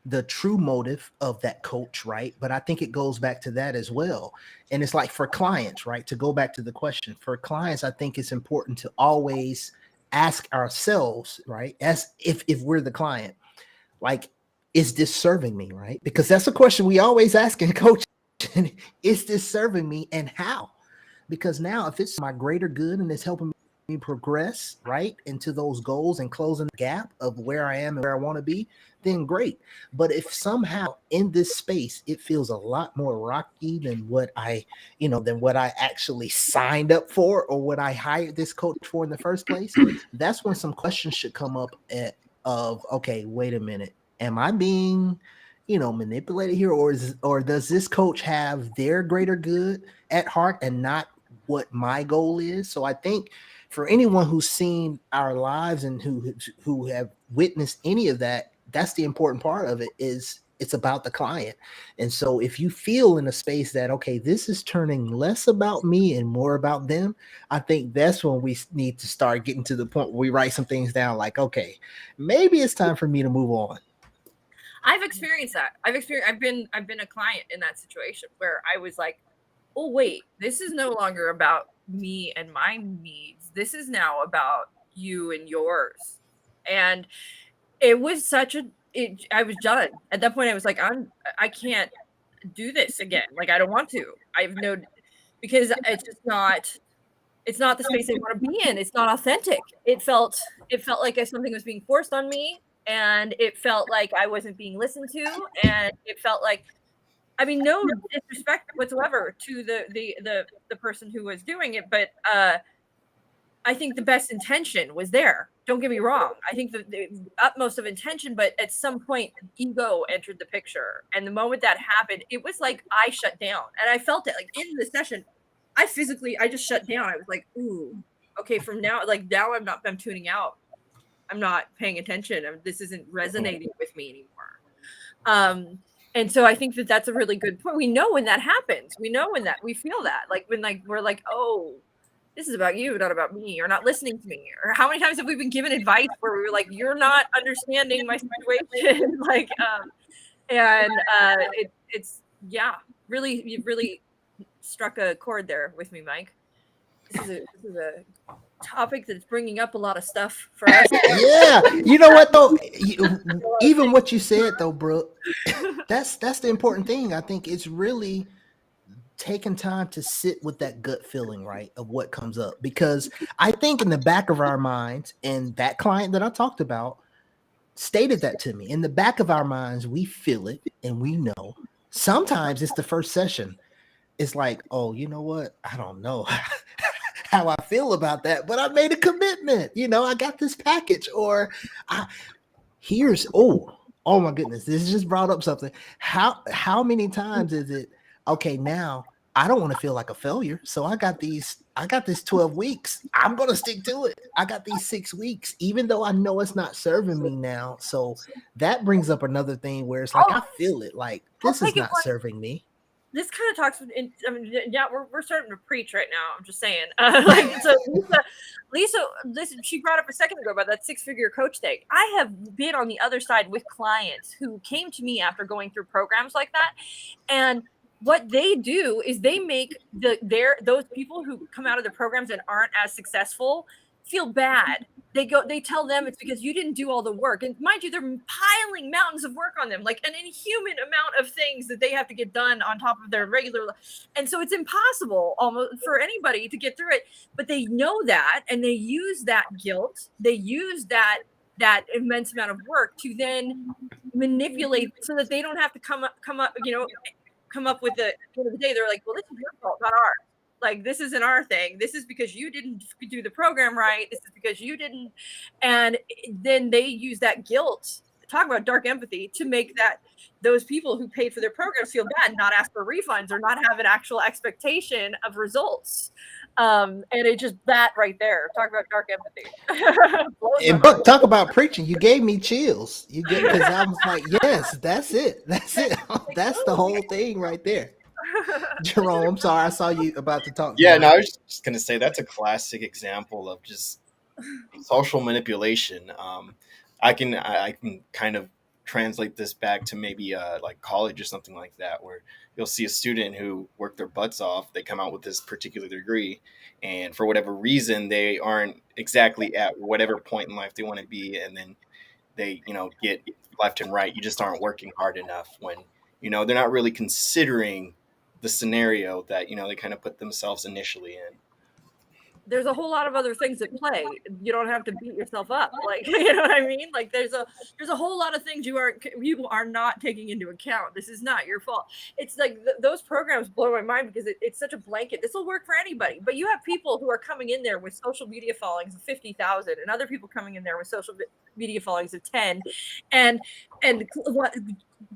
the true motive of that coach, right? But I think it goes back to that as well. And it's like for clients, right? To go back to the question, for clients, I think it's important to always ask ourselves, right? As if we're the client, like, is this serving me, right? Because that's a question we always ask in coaching. Is this serving me, and how? Because now if it's my greater good and it's helping me progress right into those goals and closing the gap of where I am and where I want to be, then great. But if somehow in this space it feels a lot more rocky than what I actually signed up for or what I hired this coach for in the first place, that's when some questions should come up of, okay, wait a minute, am I being manipulated here, or does this coach have their greater good at heart and not what my goal is? So I think for anyone who's seen our lives and who have witnessed any of that, that's the important part of it, is it's about the client. And so if you feel in a space that, okay, this is turning less about me and more about them, I think that's when we need to start getting to the point where we write some things down, like, okay, maybe it's time for me to move on. I've experienced that. I've been a client in that situation where I was like, oh wait, this is no longer about me and my needs. This is now about you and yours. And it was I was done. At that point I was like, I can't do this again. Like, I don't want to. Because it's not the space I want to be in. It's not authentic. It felt like if something was being forced on me, and it felt like I wasn't being listened to, and it felt like, I mean, no disrespect whatsoever to the person who was doing it, but I think the best intention was there. Don't get me wrong. I think the utmost of intention, but at some point, ego entered the picture, and the moment that happened, it was like I shut down, and I felt it like in the session. I just shut down. I was like, ooh, okay, from now, like now I'm tuning out. I'm not paying attention. This isn't resonating with me anymore. And so I think that's a really good point. We know when that happens. We know when we feel that, like when we're like, oh, this is about you, not about me. You're not listening to me. Or how many times have we been given advice where we were like, you're not understanding my situation? It's really, you've really struck a chord there with me, Mike. This is a topic that's bringing up a lot of stuff for us. Yeah, you know what though, even what you said though, Brooke, that's the important thing. I think it's really taking time to sit with that gut feeling, right, of what comes up, because I think in the back of our minds, and that client that I talked about stated that to me, in the back of our minds, we feel it and we know. Sometimes it's the first session. It's like, oh, you know what? I don't know how I feel about that, but I made a commitment. I got this package, or oh my goodness, this just brought up something. How many times is it? Okay, now I don't want to feel like a failure, so I got this 12 weeks. I'm gonna stick to it. I got these 6 weeks, even though I know it's not serving me now. So that brings up another thing where it's like, I feel it, like this is not serving me. This kind of talks. We're starting to preach right now. I'm just saying. Lisa, listen, she brought up a second ago about that 6-figure coach thing. I have been on the other side with clients who came to me after going through programs like that, and what they do is they make those people who come out of the programs and aren't as successful feel bad. They tell them it's because you didn't do all the work. And mind you, they're piling mountains of work on them, like an inhuman amount of things that they have to get done on top of their regular life. And so it's impossible almost for anybody to get through it. But they know that, and they use that guilt. They use that immense amount of work to then manipulate so that they don't have to come up with the end of the day. They're like, well, this is your fault, not ours. Like, this isn't our thing. This is because you didn't do the program right. This is because you didn't. And then they use that guilt, talk about dark empathy, to make those people who paid for their programs feel bad, not ask for refunds, or not have an actual expectation of results. And it just, that right there, talk about dark empathy. And Buck, talk about preaching. You gave me chills. Because I was like, yes, that's it. That's the whole thing right there. Jerome, I'm sorry, I saw you about to talk. Yeah, no, I was just gonna say that's a classic example of just social manipulation. I can kind of translate this back to maybe like college or something like that, where you'll see a student who worked their butts off, they come out with this particular degree, and for whatever reason they aren't exactly at whatever point in life they want to be, and then they, you know, get left and right. You just aren't working hard enough, when, you know, they're not really considering the scenario that, you know, they kind of put themselves initially in. There's a whole lot of other things at play. You don't have to beat yourself up. Like, you know what I mean? Like there's a whole lot of things you are not taking into account. This is not your fault. It's like those programs blow my mind because it's such a blanket. This will work for anybody, but you have people who are coming in there with social media followings of 50,000 and other people coming in there with social media followings of 10 and what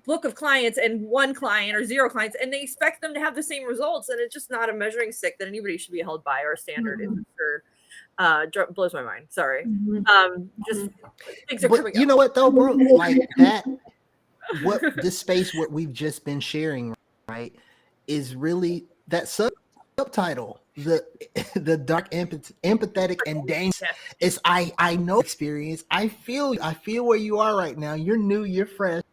book of clients and 1 client or 0 clients, and they expect them to have the same results, and it's just not a measuring stick that anybody should be held by or a standard. Blows my mind. Sorry. Just things are coming you know what though, bro? Like that, what this space, what we've just been sharing, right, is really that subtitle, the dark empathetic and dangerous. It's I know experience. I feel where you are right now. You're new, you're fresh.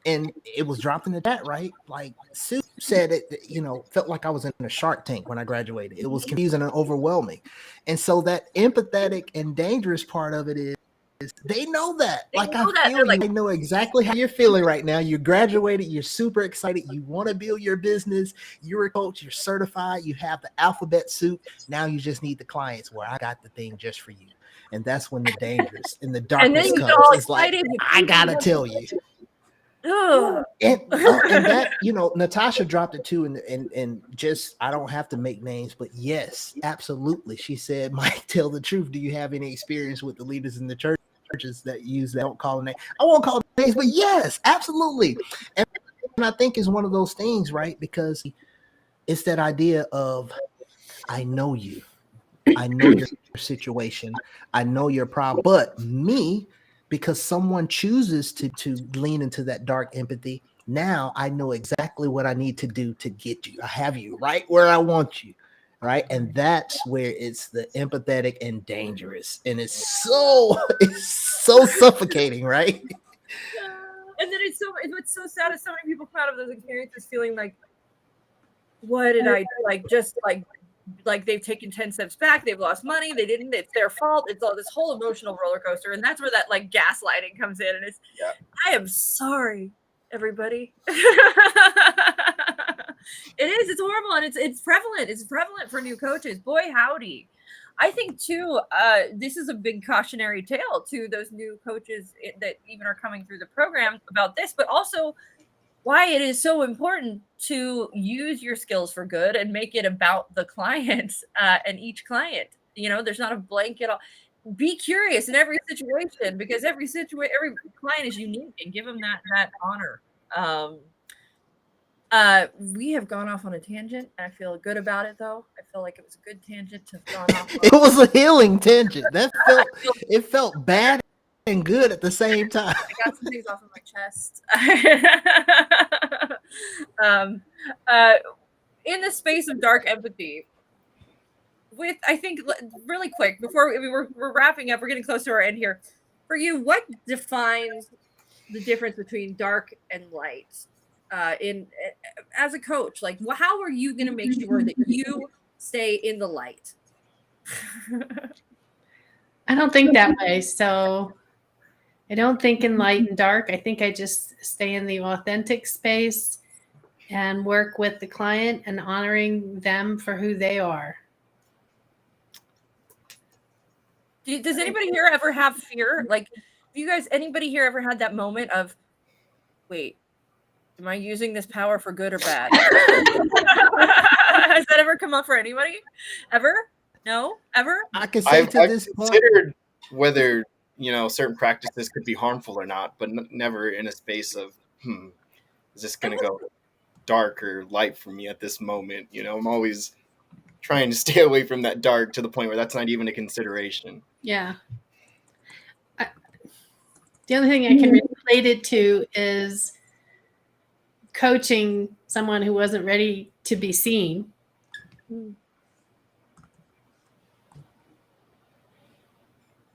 And it was dropped in the chat, right? Like Sue said, it, you know, felt like I was in a Shark Tank when I graduated. It was confusing and overwhelming. And so that empathetic and dangerous part of it is they know that. I feel you. I know exactly how you're feeling right now. You graduated, you're super excited, you want to build your business, you're a coach, you're certified, you have the alphabet soup. Now you just need the clients where I got the thing just for you. And that's when the dangerous and the darkness comes. It's like, I gotta tell you. And that, you know, Natasha dropped it too, and just, I don't have to make names, but yes, absolutely. She said, Mike, tell the truth. Do you have any experience with the leaders in the churches that use that? Don't call names. I won't call names, but yes, absolutely. And I think it's one of those things, right? Because it's that idea of, I know you, I know your situation, I know your problem, but me, because someone chooses to lean into that dark empathy, now I know exactly what I need to do to get you. I have you right where I want you, right? And that's where it's the empathetic and dangerous, and it's so suffocating, right? And then what's so sad is so many people come out of those experiences feeling like, what did I do? Like they've taken 10 steps back, they've lost money, they didn't, it's their fault. It's all this whole emotional roller coaster. And that's where that like gaslighting comes in. And it's, I am sorry, everybody. It is, it's horrible. And it's prevalent. It's prevalent for new coaches. Boy, howdy. I think too, this is a big cautionary tale to those new coaches that even are coming through the program about this, but also why it is so important to use your skills for good and make it about the clients and each client. You know, there's not a blanket. Be curious in every situation, because every client is unique, and give them that honor. We have gone off on a tangent. I feel good about it, though. I feel like it was a good tangent to have gone off on. It was a healing tangent. It felt bad and good at the same time. I got some things off of my chest. In the space of dark empathy, with, I think, really quick before we're wrapping up, we're getting close to our end here. For you, what defines the difference between dark and light? As a coach, like, how are you going to make sure that you stay in the light? I don't think that way. So I don't think in light and dark. I think I just stay in the authentic space and work with the client and honoring them for who they are. Does anybody here ever have fear? Like, anybody here ever had that moment of, wait, am I using this power for good or bad? Has that ever come up for anybody? Ever? No? Ever? I can say I've considered whether, you know, certain practices could be harmful or not, but never in a space of, is this going to go dark or light for me at this moment? You know, I'm always trying to stay away from that dark to the point where that's not even a consideration. Yeah. The only thing I can relate it to is coaching someone who wasn't ready to be seen.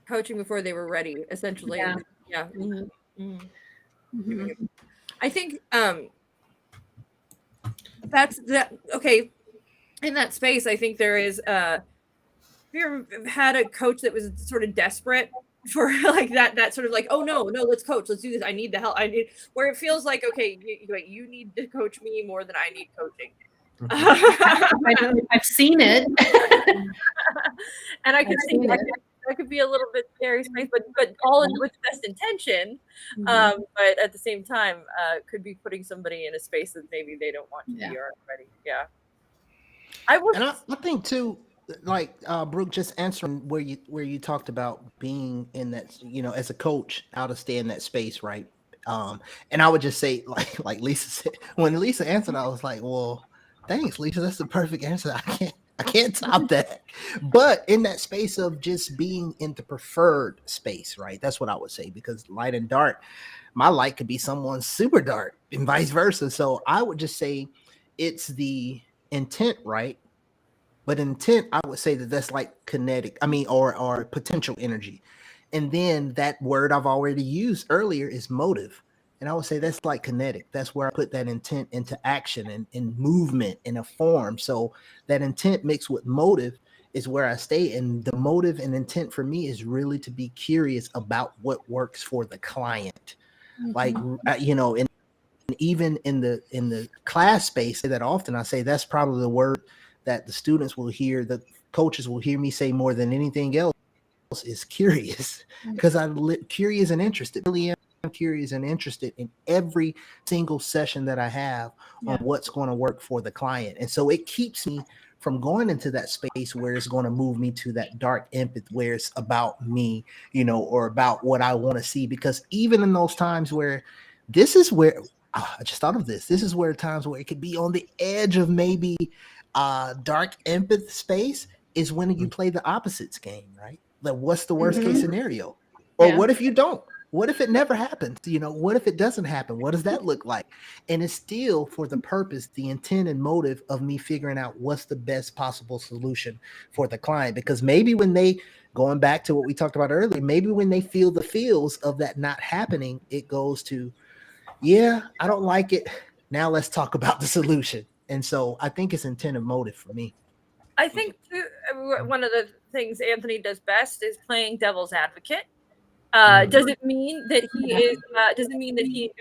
Coaching before they were ready, essentially. Yeah. Yeah. Mm-hmm. Mm-hmm. Mm-hmm. I think that's that. Okay, in that space, I think there is. Have you ever had a coach that was sort of desperate for like that sort of like, oh no, let's coach, let's do this. I need the help. I need where it feels like, okay, you need to coach me more than I need coaching. I've seen it, and I could see that could be a little bit scary space, but all with the best intention. But at the same time, could be putting somebody in a space that maybe they don't want to be or already. Yeah. I think too, like Brooke, just answering where you talked about being in that, as a coach, how to stay in that space, right? And I would just say, like Lisa said, when Lisa answered, I was like, well, thanks, Lisa. That's the perfect answer. I can't top that. But in that space of just being in the preferred space, right? That's what I would say, because light and dark, my light could be someone's super dark and vice versa. So I would just say it's the intent, right? But intent, I would say that's like kinetic, or potential energy. And then that word I've already used earlier is motive. And I would say that's like kinetic. That's where I put that intent into action and movement in a form. So that intent mixed with motive is where I stay. And the motive and intent for me is really to be curious about what works for the client. Like, and even in the class space that often, I say that's probably the word that the students will hear, the coaches will hear me say more than anything else, is curious, because I'm curious and interested. Really am curious and interested in every single session that I have on what's going to work for the client. And so it keeps me from going into that space where it's going to move me to that dark empath, where it's about me, or about what I want to see. Because even in those times where this is where I just thought of this. This is where times where it could be on the edge of maybe dark empath space is when you play the opposites game, right? Like, what's the worst case scenario? Or what if you don't? What if it never happens? What if it doesn't happen? What does that look like? And it's still for the purpose, the intent and motive of me figuring out what's the best possible solution for the client. Because maybe when they, going back to what we talked about earlier, maybe when they feel the feels of that not happening, it goes to, yeah, I don't like it. Now let's talk about the solution. And so I think it's intent and motive for me. I think too, one of the things Anthony does best is playing devil's advocate. Does it mean that he is? Does it mean that he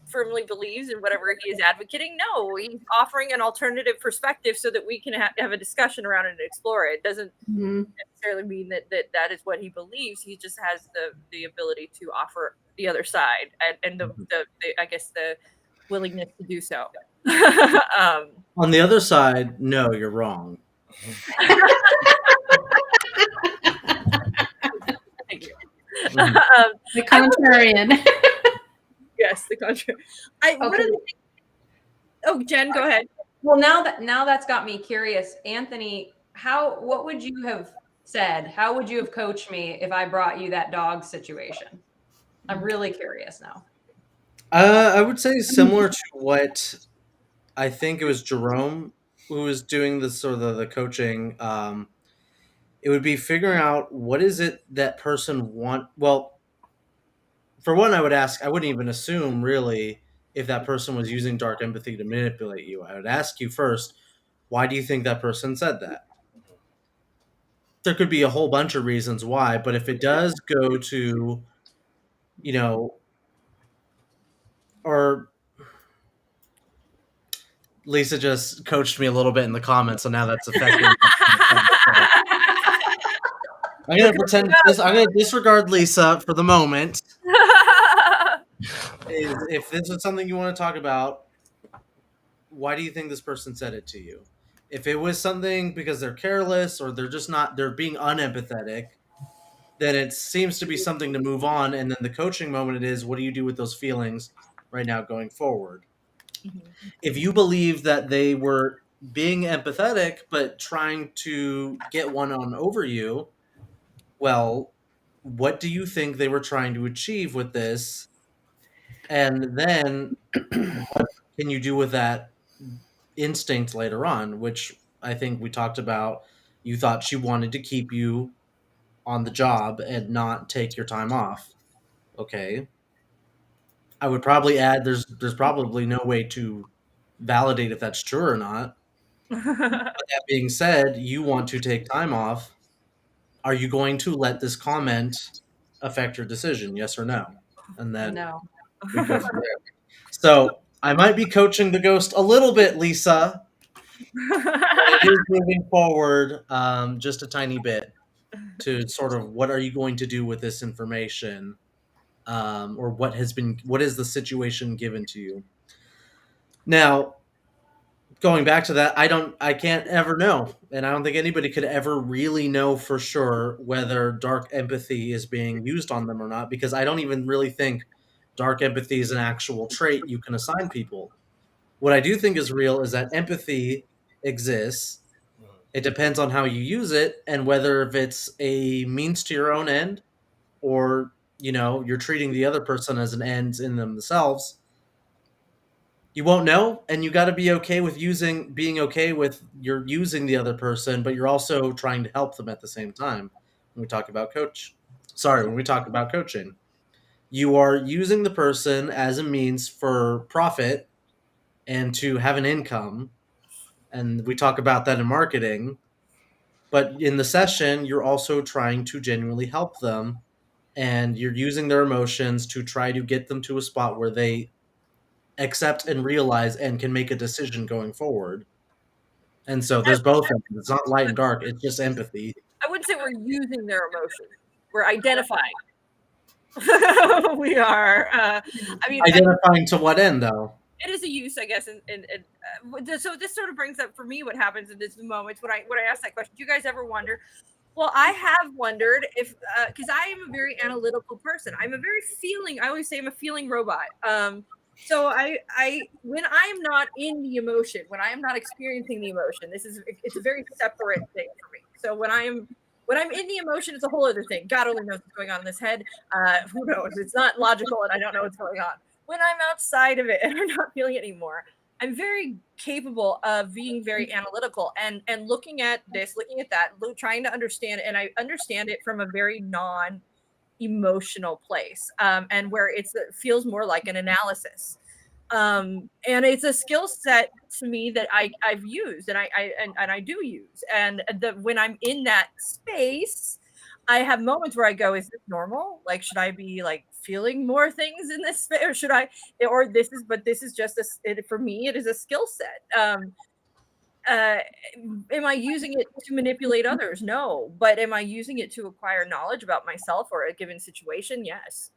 firmly believes in whatever he is advocating? No, he's offering an alternative perspective so that we can have a discussion around it and explore it. It doesn't necessarily mean that is what he believes. He just has the ability to offer the other side and the I guess the willingness to do so. On the other side, no, you're wrong. Thank you. The contrarian. Yes, the contrary. Jen, go ahead. Well, now that's got me curious, Anthony. What would you have said? How would you have coached me if I brought you that dog situation? I'm really curious now. I would say similar to what I think it was Jerome who was doing the sort of the coaching. It would be figuring out what is it that person want. Well, for one, I wouldn't even assume really if that person was using dark empathy to manipulate you. I would ask you first, why do you think that person said that? There could be a whole bunch of reasons why, but if it does go to, or Lisa just coached me a little bit in the comments, so now that's affecting me. I'm going to pretend I'm going to disregard Lisa for the moment. If this is something you want to talk about, why do you think this person said it to you? If it was something because they're careless or they're being unempathetic, then it seems to be something to move on. And then the coaching moment it is, what do you do with those feelings right now going forward? If you believe that they were being empathetic but trying to get one on over you, well, what do you think they were trying to achieve with this? And then what can you do with that instinct later on, which I think we talked about. You thought she wanted to keep you on the job and not take your time off. Okay. I would probably add there's probably no way to validate if that's true or not. But that being said, you want to take time off. Are you going to let this comment affect your decision? Yes or no? And then No. we go from there. So I might be coaching the ghost a little bit, Lisa. It is moving forward just a tiny bit to sort of what are you going to do with this information, or what is the situation given to you. Now, going back to that, I can't ever know, and I don't think anybody could ever really know for sure whether dark empathy is being used on them or not, because I don't even really think dark empathy is an actual trait you can assign people. What I do think is real is that empathy exists. It depends on how you use it and whether if it's a means to your own end, or you're treating the other person as an end in themselves. You won't know, and you got to be okay with being okay with you're using the other person, but you're also trying to help them at the same time. When we talk about coaching, you are using the person as a means for profit and to have an income, and we talk about that in marketing. But in the session, you're also trying to genuinely help them, and you're using their emotions to try to get them to a spot where they accept and realize and can make a decision going forward. And so there's both of them. It's not light and dark. It's just empathy. I wouldn't say we're using their emotions. We're identifying. We are. Identifying to what end, though? It is a use, I guess. So this sort of brings up for me what happens in these moments when I ask that question. Do you guys ever wonder? Well, I have wondered if, because I am a very analytical person. I'm a very feeling. I always say I'm a feeling robot. So when I'm not in the emotion, when I am not experiencing the emotion, it's a very separate thing for me. So when I'm in the emotion, it's a whole other thing. God only knows what's going on in this head. Who knows? It's not logical, and I don't know what's going on. When I'm outside of it and I'm not feeling it anymore, I'm very capable of being very analytical and looking at this, looking at that, trying to understand it. And I understand it from a very non-emotional place, and where it feels more like an analysis. And it's a skill set to me that I've used and I do use. And when I'm in that space, I have moments where I go, is this normal? Like, should I be like feeling more things in this space, or should I, or this is just for me, it is a skill set. Am I using it to manipulate others? No. But am I using it to acquire knowledge about myself or a given situation? Yes.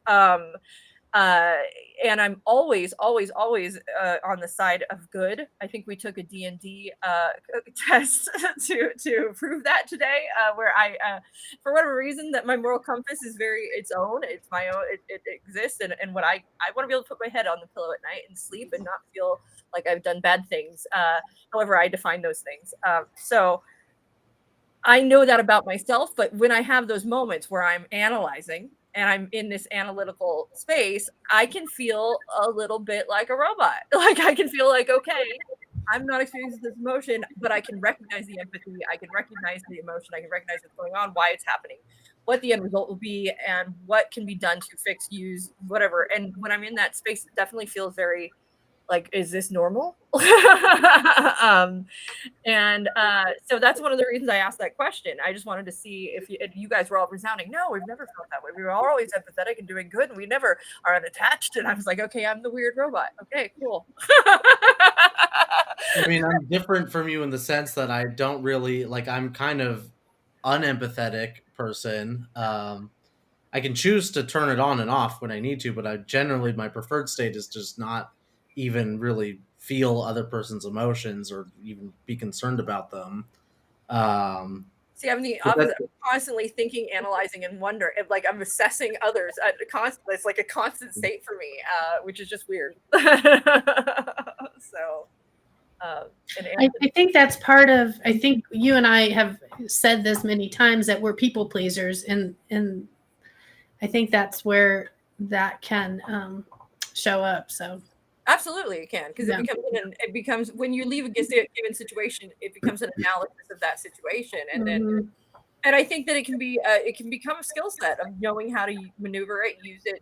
And I'm always on the side of good. I think we took a D&D test to prove that today, where I, for whatever reason, that my moral compass is it's own. It's my own. It exists, and what I want to be able to put my head on the pillow at night and sleep and not feel like I've done bad things. However, I define those things. So I know that about myself, but when I have those moments where I'm analyzing and I'm in this analytical space, I can feel a little bit like a robot. Like I can feel like, okay, I'm not experiencing this emotion, but I can recognize the empathy. I can recognize the emotion. I can recognize what's going on, why it's happening, what the end result will be, and what can be done to fix, use, whatever. And when I'm in that space, it definitely feels very like, is this normal? So that's one of the reasons I asked that question. I just wanted to see if you guys were all resounding. No, we've never felt that way. We were always empathetic and doing good, and we never are unattached. And I was like, okay, I'm the weird robot. Okay, cool. I mean, I'm different from you in the sense that I don't really I'm kind of unempathetic person. I can choose to turn it on and off when I need to, but my preferred state is just not even really feel other person's emotions or even be concerned about them. See, I'm the opposite. I'm constantly thinking, analyzing, and wonder. Like I'm assessing others. It's like a constant state for me, which is just weird. So, I think that's part of. I think you and I have said this many times that we're people pleasers, and I think that's where that can show up. So. Absolutely, it can, because it becomes when you leave a given situation, it becomes an analysis of that situation, and then, and I think that it can become a skill set of knowing how to maneuver it, use it,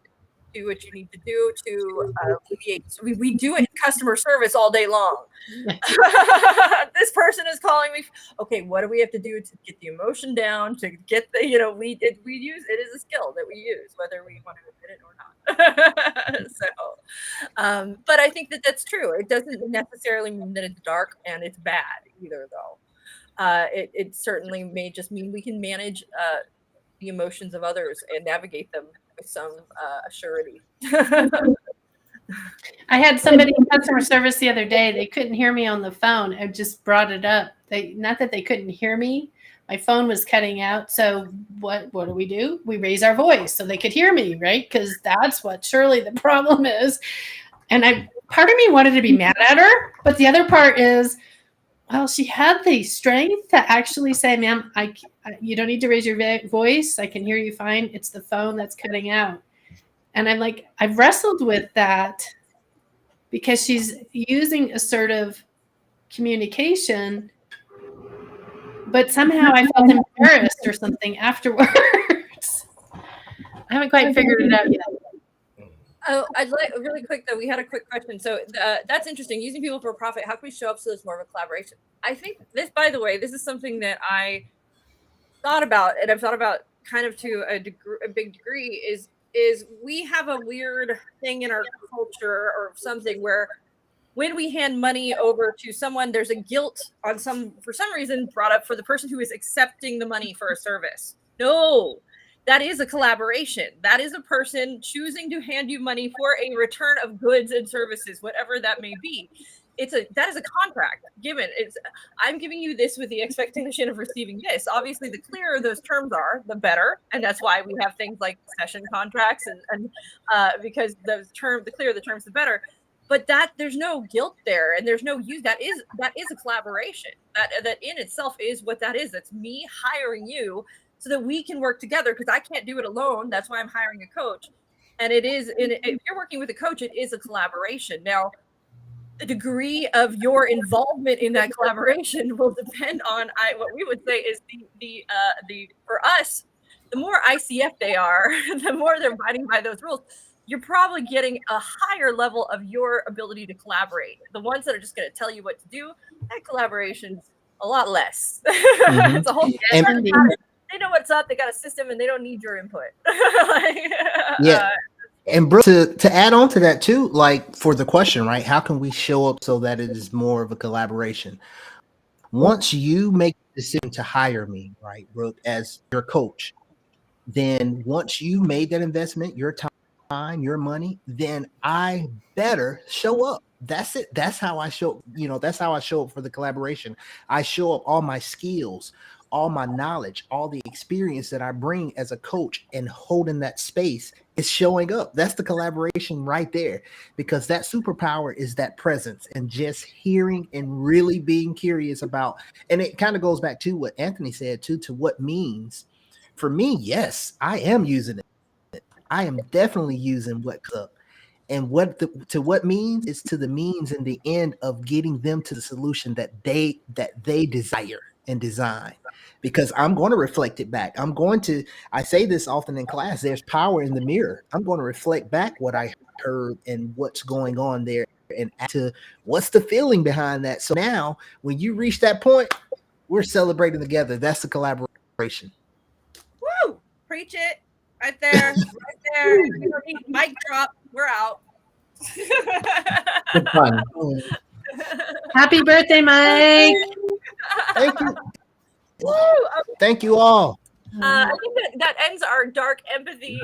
do what you need to do to alleviate. So we do it in customer service all day long. This person is calling me. Okay, what do we have to do to get the emotion down? To get the, we use it is a skill that we use, whether we want to admit it or not. So, but I think that that's true. It doesn't necessarily mean that it's dark and it's bad either, though. It certainly may just mean we can manage the emotions of others and navigate them with some assurity. I had somebody in customer service the other day. They couldn't hear me on the phone. I just brought it up. Not that they couldn't hear me. My phone was cutting out. So what do? We raise our voice so they could hear me, right? Because that's what surely the problem is. And part of me wanted to be mad at her, but the other part is, well, she had the strength to actually say, ma'am, you don't need to raise your voice. I can hear you fine. It's the phone that's cutting out. And I'm like, I've wrestled with that because she's using assertive communication, but somehow I felt embarrassed or something afterwards. I haven't quite figured it out yet. Oh, I'd like really quick though. We had a quick question. So that's interesting. Using people for profit. How can we show up so there's more of a collaboration? I think this, by the way, this is something that I thought about, and I've thought about kind of to a big degree. Is we have a weird thing in our culture or something where when we hand money over to someone, there's a guilt for some reason brought up for the person who is accepting the money for a service. No. That is a collaboration. That is a person choosing to hand you money for a return of goods and services, whatever that may be. That is a contract given. I'm giving you this with the expectation of receiving this. Obviously, the clearer those terms are, the better, and that's why we have things like session contracts, and because the clearer the terms, the better. But there's no guilt there, and there's no use. That is a collaboration. That in itself is what that is. That's me hiring you so that we can work together, because I can't do it alone. That's why I'm hiring a coach. And if you're working with a coach, it is a collaboration. Now, the degree of your involvement in that collaboration will depend on what we would say is the for us, the more ICF they are, the more they're abiding by those rules. You're probably getting a higher level of your ability to collaborate. The ones that are just going to tell you what to do, that collaboration's a lot less. Mm-hmm. It's a whole they know what's up. They got a system, and they don't need your input. And Brooke, to add on to that too, like for the question, right? How can we show up so that it is more of a collaboration? Once you make the decision to hire me, right, Brooke, as your coach, then once you made that investment, your time, your money, then I better show up. That's it. That's how I show, that's how I show up for the collaboration. I show up all my skills, all my knowledge, all the experience that I bring as a coach, and holding that space is showing up. That's the collaboration right there, because that superpower is that presence and just hearing and really being curious about. And it kind of goes back to what Anthony said too, to what means. For me, yes, I am using it. I am definitely using what comes up. And what means is to the means and the end of getting them to the solution that they desire and design. Because I'm going to reflect it back. I say this often in class, there's power in the mirror. I'm going to reflect back what I heard and what's going on there, and add to what's the feeling behind that. So now when you reach that point, we're celebrating together. That's the collaboration. Woo! Preach it. Right there. Right there. We don't need mic drop. We're out. Good fun. Happy birthday, Mike. Thank you. Woo! Thank you all. I think that ends our dark empathy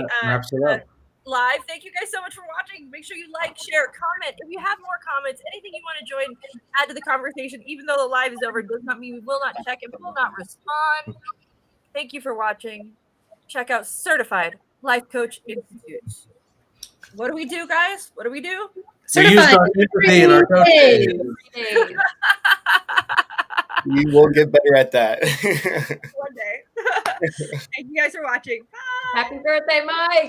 live. Thank you guys so much for watching. Make sure you like, share, comment. If you have more comments, anything you want to join, add to the conversation, even though the live is over, does not mean we will not check and will not respond. Thank you for watching. Check out Certified Life Coach Institute. What do we do, guys? What do we do? Certified. We will get better at that. One day. Thank you guys for watching. Bye. Happy birthday, Mike.